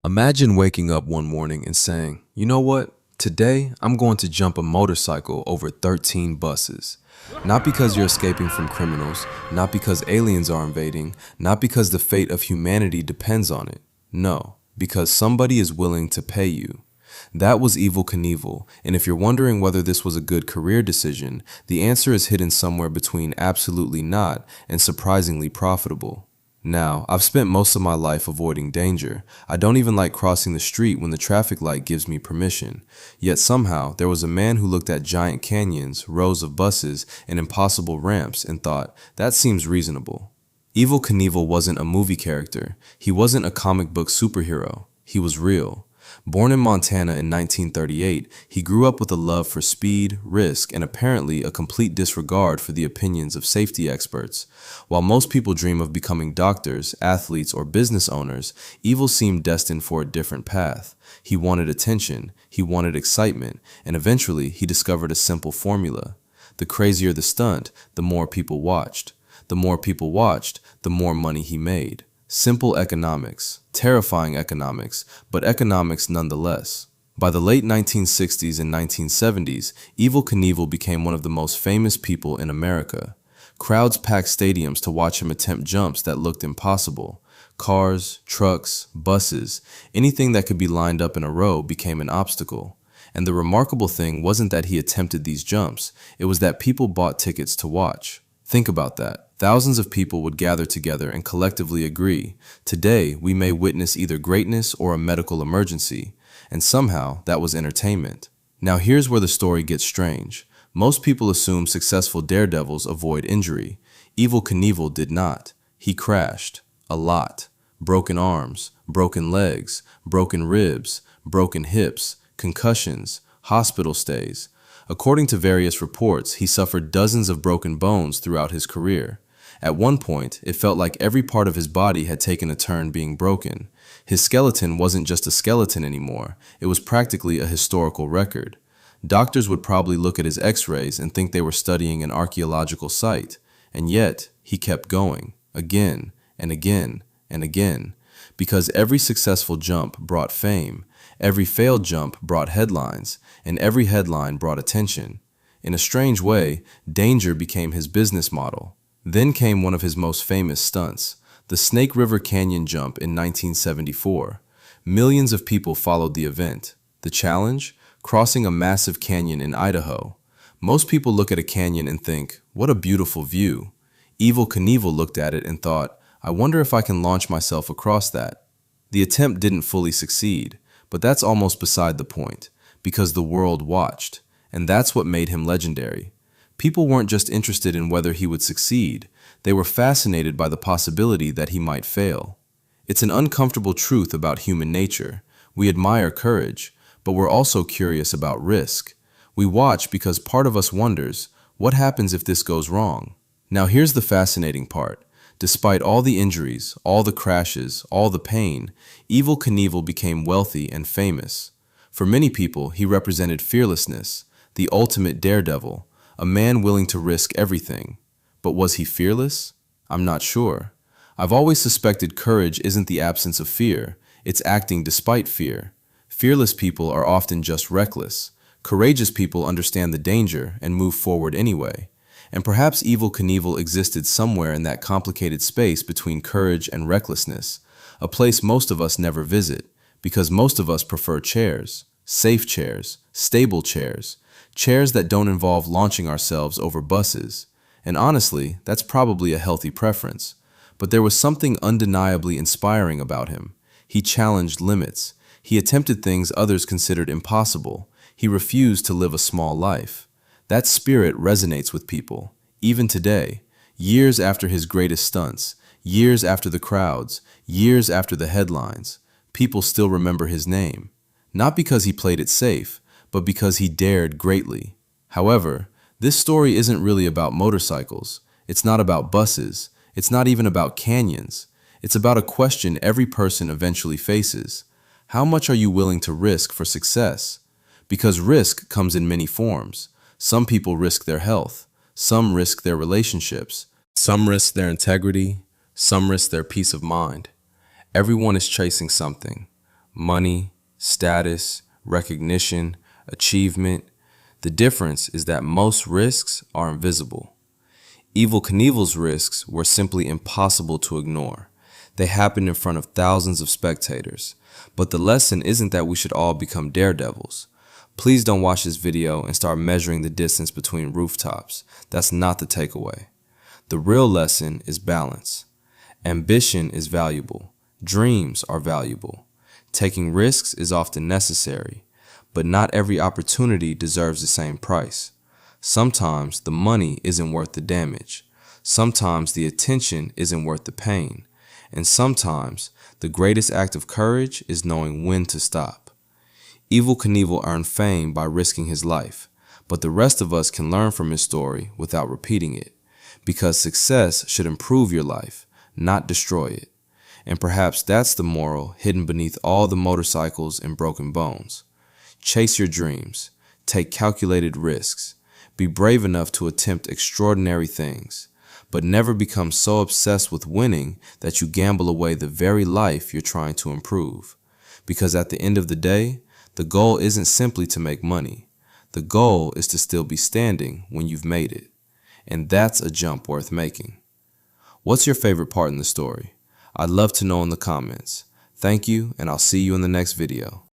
Imagine waking up one morning and saying, you know what? Today, I'm going to jump a motorcycle over 13 buses. Not because you're escaping from criminals, not because aliens are invading, not because the fate of humanity depends on it. No, because somebody is willing to pay you. That was Evel Knievel, and if you're wondering whether this was a good career decision, the answer is hidden somewhere between absolutely not and surprisingly profitable. Now, I've spent most of my life avoiding danger. I don't even like crossing the street when the traffic light gives me permission. Yet somehow, there was a man who looked at giant canyons, rows of buses, and impossible ramps and thought, that seems reasonable. Evel Knievel wasn't a movie character. He wasn't a comic book superhero. He was real. Born in Montana in 1938, he grew up with a love for speed, risk, and apparently a complete disregard for the opinions of safety experts. While most people dream of becoming doctors, athletes, or business owners, Evel seemed destined for a different path. He wanted attention, he wanted excitement, and eventually he discovered a simple formula. The crazier the stunt, the more people watched. The more people watched, the more money he made. Simple economics, terrifying economics, but economics nonetheless. By the late 1960s and 1970s, Evel Knievel became one of the most famous people in America. Crowds packed stadiums to watch him attempt jumps that looked impossible. Cars, trucks, buses, anything that could be lined up in a row became an obstacle. And the remarkable thing wasn't that he attempted these jumps, it was that people bought tickets to watch. Think about that. Thousands of people would gather together and collectively agree. Today, we may witness either greatness or a medical emergency, and somehow that was entertainment. Now here's where the story gets strange. Most people assume successful daredevils avoid injury. Evel Knievel did not. He crashed. A lot. Broken arms, broken legs, broken ribs, broken hips, concussions, hospital stays. According to various reports, he suffered dozens of broken bones throughout his career. At one point, it felt like every part of his body had taken a turn being broken. His skeleton wasn't just a skeleton anymore, it was practically a historical record. Doctors would probably look at his x-rays and think they were studying an archaeological site. And yet, he kept going, again and again and again. Because every successful jump brought fame, every failed jump brought headlines, and every headline brought attention. In a strange way, danger became his business model. Then came one of his most famous stunts, the Snake River Canyon jump in 1974. Millions of people followed the event. The challenge? Crossing a massive canyon in Idaho. Most people look at a canyon and think, what a beautiful view. Evel Knievel looked at it and thought, I wonder if I can launch myself across that. The attempt didn't fully succeed, but that's almost beside the point, because the world watched, and that's what made him legendary. People weren't just interested in whether he would succeed, they were fascinated by the possibility that he might fail. It's an uncomfortable truth about human nature. We admire courage, but we're also curious about risk. We watch because part of us wonders, what happens if this goes wrong? Now here's the fascinating part. Despite all the injuries, all the crashes, all the pain, Evel Knievel became wealthy and famous. For many people, he represented fearlessness, the ultimate daredevil, a man willing to risk everything. But was he fearless? I'm not sure. I've always suspected courage isn't the absence of fear, it's acting despite fear. Fearless people are often just reckless. Courageous people understand the danger and move forward anyway. And perhaps Evel Knievel existed somewhere in that complicated space between courage and recklessness, a place most of us never visit, because most of us prefer chairs, safe chairs, stable chairs, chairs that don't involve launching ourselves over buses. And honestly, that's probably a healthy preference. But there was something undeniably inspiring about him. He challenged limits. He attempted things others considered impossible. He refused to live a small life. That spirit resonates with people, even today, years after his greatest stunts, years after the crowds, years after the headlines. People still remember his name, not because he played it safe, but because he dared greatly. However, this story isn't really about motorcycles. It's not about buses. It's not even about canyons. It's about a question every person eventually faces. How much are you willing to risk for success? Because risk comes in many forms. Some people risk their health. Some risk their relationships. Some risk their integrity. Some risk their peace of mind. Everyone is chasing something. Money, status, recognition, achievement. The difference is that most risks are invisible. Evel Knievel's risks were simply impossible to ignore. They happened in front of thousands of spectators. But the lesson isn't that we should all become daredevils. Please don't watch this video and start measuring the distance between rooftops. That's not the takeaway. The real lesson is balance. Ambition is valuable. Dreams are valuable. Taking risks is often necessary, but not every opportunity deserves the same price. Sometimes the money isn't worth the damage. Sometimes the attention isn't worth the pain. And sometimes the greatest act of courage is knowing when to stop. Evel Knievel earned fame by risking his life, but the rest of us can learn from his story without repeating it, because success should improve your life, not destroy it. And perhaps that's the moral hidden beneath all the motorcycles and broken bones. Chase your dreams. Take calculated risks. Be brave enough to attempt extraordinary things, but never become so obsessed with winning that you gamble away the very life you're trying to improve. Because at the end of the day, the goal isn't simply to make money. The goal is to still be standing when you've made it. And that's a jump worth making. What's your favorite part in the story? I'd love to know in the comments. Thank you, and I'll see you in the next video.